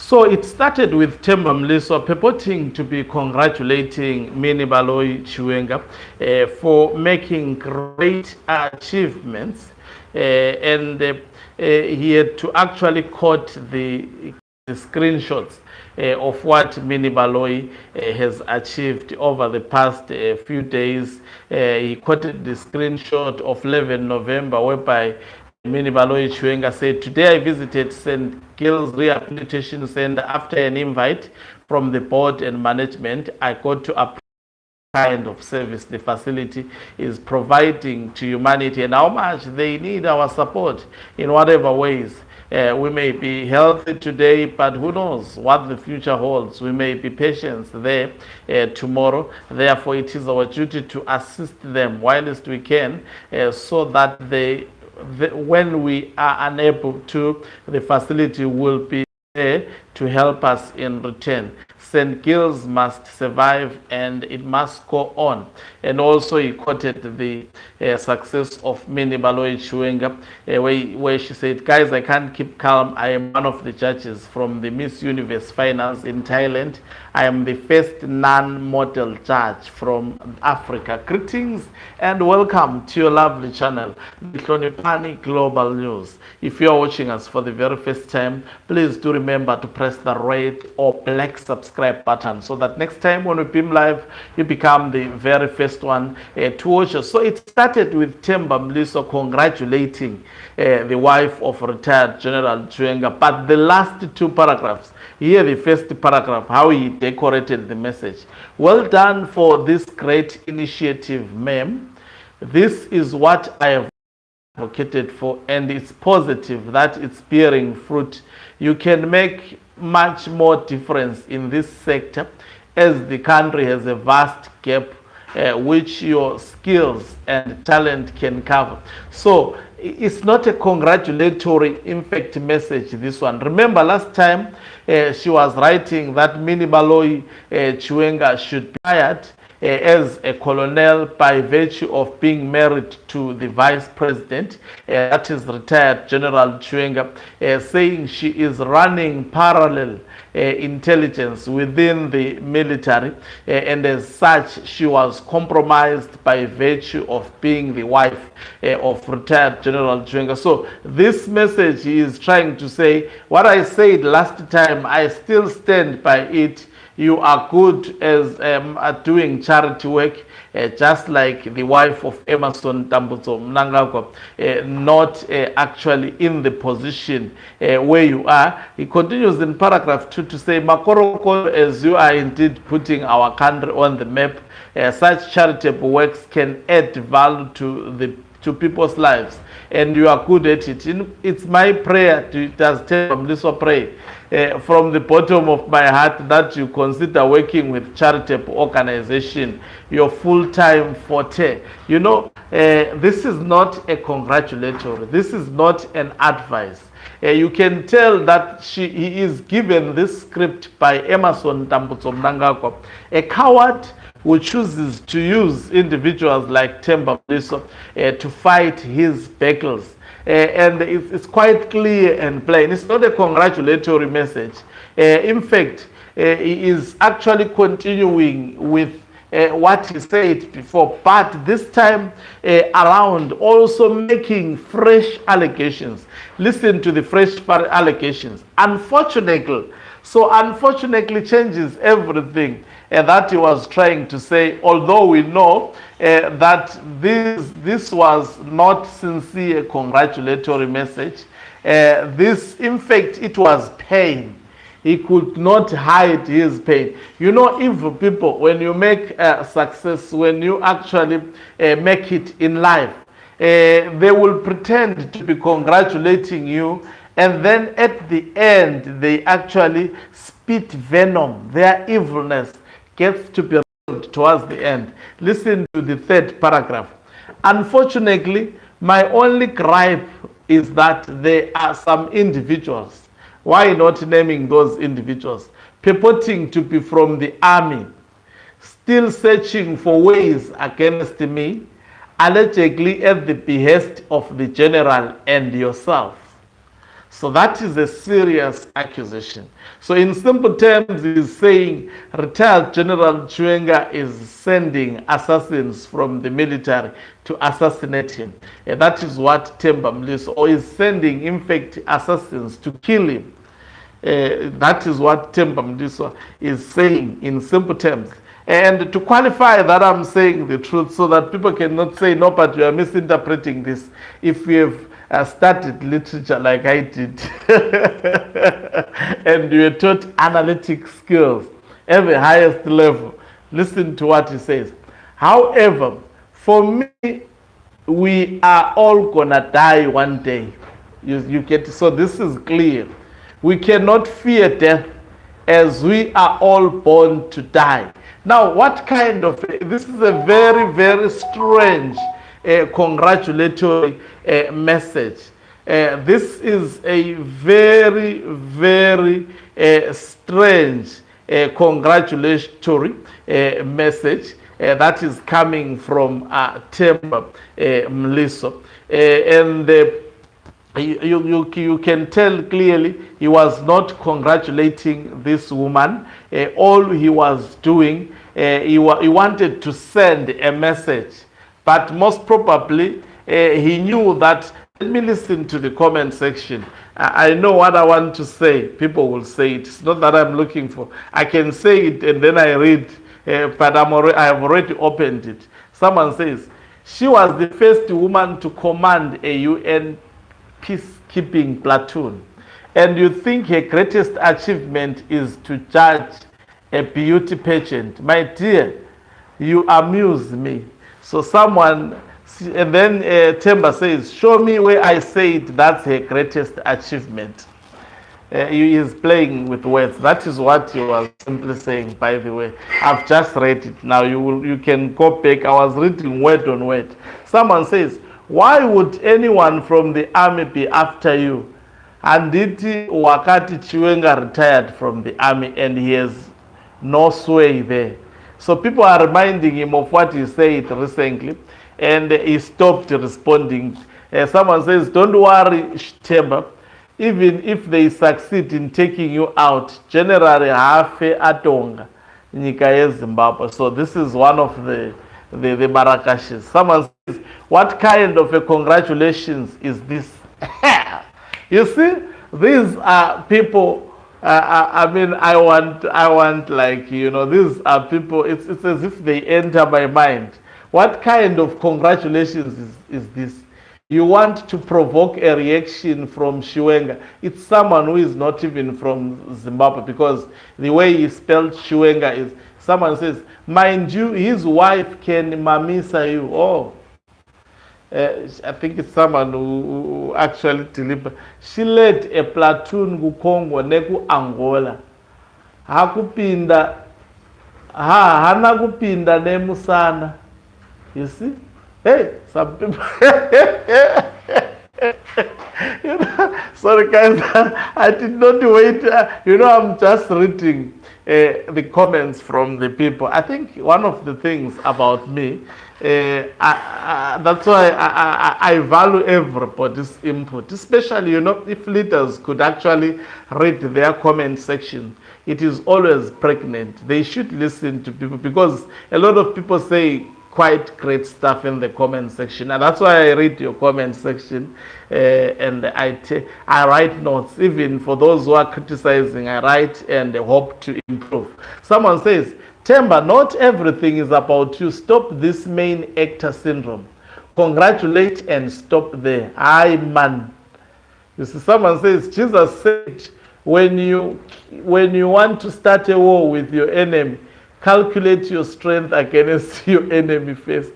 So it started with Temba Mliswa purporting to be congratulating Minnie Chiwenga for making great achievements, and he had to actually quote the screenshots of what Minnie has achieved over the past few days. He quoted the screenshot of 11 November whereby Minnie Chiwenga said, "Today I visited St. Gil's Rehabilitation Center after an invite from the board and management. I got to appreciate the kind of service the facility is providing to humanity and how much they need our support in whatever ways. We may be healthy today, but who knows what the future holds. We may be patient there tomorrow. Therefore, it is our duty to assist them whilst we can, so that when we are unable to, the facility will be there to help us in return. St. Gil's must survive and it must go on." And also he quoted the success of Minnie Chiwenga, where she said, "Guys, I can't keep calm. I am one of the judges from the Miss Universe finals in Thailand. I am the first non-model judge from Africa. Greetings and welcome to your lovely channel, Hlonipani Global News. If you are watching us for the very first time, please do remember to press the red or black subscribe button so that next time when we beam live, you become the very first one to watch us." So it started with Temba Mliswa congratulating the wife of retired General Chiwenga, but the last two paragraphs, here the first paragraph, how he decorated the message. "Well done for this great initiative, ma'am. This is what I have advocated for, and it's positive that it's bearing fruit. You can make much more difference in this sector as the country has a vast gap which your skills and talent can cover." So it's not a congratulatory, in fact, message, this one. Remember last time she was writing that Minnie Chiwenga should be hired as a colonel by virtue of being married to the vice president, that is retired General Chiwenga, saying she is running parallel intelligence within the military, and as such she was compromised by virtue of being the wife of retired General Chiwenga. So this message is trying to say, what I said last time, I still stand by it. You are good as at doing charity work, just like the wife of Emerson Tambutso Mnangagwa, not actually in the position where you are. He continues in paragraph 2 to say, "Makoroko, as you are indeed putting our country on the map, such charitable works can add value to people's lives, and you are good at it. It's my prayer to Temba Mliswa pray from the bottom of my heart that you consider working with charitable organization your full-time forte." You know, this is not a congratulatory. This is not an advice. You can tell that he is given this script by Emerson Tambutso Mnangagwa, a coward who chooses to use individuals like Temba Mliswa to fight his battles. And it's quite clear and plain. It's not a congratulatory message. In fact, he is actually continuing with what he said before, but this time around also making fresh allegations. Listen to the fresh allegations. Unfortunately changes everything that he was trying to say, although we know that this was not sincere congratulatory message. This, in fact, it was pain. He could not hide his pain. You know, evil people, when you make success, when you actually make it in life, they will pretend to be congratulating you, and then at the end, they actually spit venom. Their evilness gets to be revealed towards the end. Listen to the third paragraph. "Unfortunately, my only gripe is that there are some individuals," why not naming those individuals, "purporting to be from the army, still searching for ways against me, allegedly at the behest of the general and yourself." So that is a serious accusation. So in simple terms, he's saying retired General Chiwenga is sending assassins from the military to assassinate him. And that is what Temba Mliswa, or is sending, in fact, assassins to kill him. That is what Temba Mliswa is saying in simple terms. And to qualify that I'm saying the truth so that people cannot say, no, but you are misinterpreting this. If we have studied literature like I did, and you are taught analytic skills at the highest level, listen to what he says. However, for me, we are all gonna die one day. You get, so this is clear. We cannot fear death, as we are all born to die. Now, what kind of, this is a very, very strange congratulatory message. This is a very, very strange congratulatory message that is coming from Temba Mliswa. And you can tell clearly he was not congratulating this woman. All he was doing, he wanted to send a message. But most probably, he knew that, let me listen to the comment section. I know what I want to say. People will say it. It's not that I'm looking for. I can say it and then I read, but I have already opened it. Someone says, she was the first woman to command a UN peacekeeping platoon. And you think her greatest achievement is to judge a beauty pageant. My dear, you amuse me. So someone, and then Temba says, show me where I said that's her greatest achievement. He is playing with words. That is what you was simply saying, by the way. I've just read it. Now you can go back. I was reading word on word. Someone says, why would anyone from the army be after you? Anditi wakati Chiwenga retired from the army and he has no sway there. So people are reminding him of what he said recently, and he stopped responding. Someone says, don't worry, Temba, even if they succeed in taking you out, generally hafe atonga nyika Zimbabwe. So this is one of the Marrakeshis. Someone says, what kind of a congratulations is this? You see, these are people. I mean, I want like, you know, these are people, it's as if they enter my mind. What kind of congratulations is this? You want to provoke a reaction from Chiwenga. It's someone who is not even from Zimbabwe, because the way he spelled Chiwenga is, someone says, mind you, his wife can mamisa you. Oh, I think it's someone who actually delivered. She led a platoon ku Congo neku Angola. Hakupinda, hana kupinda nemusana. You see? Hey, some people. You know, sorry guys, I did not wait. You know, I'm just reading the comments from the people. I think one of the things about me, that's why I value everybody's input, especially, you know, if leaders could actually read their comment section. It is always pregnant. They should listen to people, because a lot of people say quite great stuff in the comment section, and that's why I read your comment section, and I write notes. Even for those who are criticizing, I write and hope to improve. Someone says, Temba, not everything is about you. Stop this main actor syndrome. Congratulate and stop there. Aye, man. You see, someone says, Jesus said, when you want to start a war with your enemy, calculate your strength against your enemy first,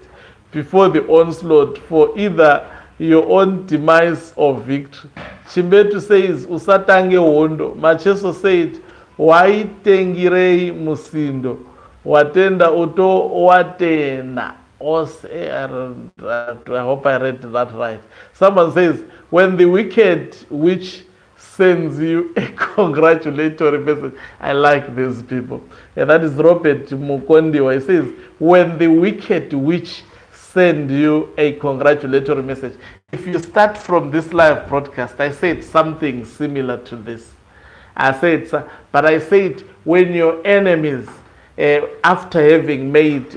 before the onslaught, for either your own demise or victory. Chimbetu says, usatange wondo. Macheso said, waitengirei musindo. Watenda uto watena. I hope I read that right. Someone says, when the wicked witch sends you a congratulatory message. I like these people. And that is Robert Mukondiwa. He says, when the wicked witch send you a congratulatory message. if you start from this live broadcast, I said something similar to this. I said, but I said, when your enemies, after having made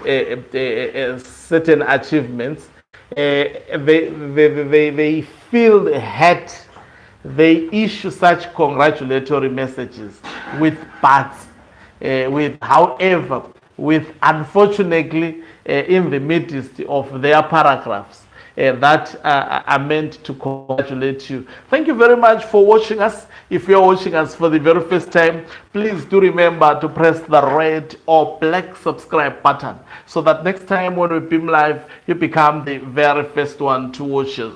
certain achievements, they feel hurt, they issue such congratulatory messages with buts, with however, with unfortunately in the midst of their paragraphs. That are meant to congratulate you. Thank you very much for watching us. If you're watching us for the very first time, please do remember to press the red or black subscribe button so that next time when we beam live, you become the very first one to watch us.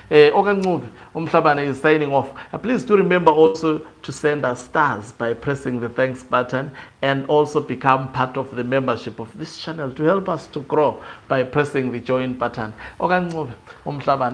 Okanqubi Umhlabane is signing off. Please do remember also to send us stars by pressing the thanks button, and also become part of the membership of this channel to help us to grow by pressing the join button. Okanqubi Umhlabane.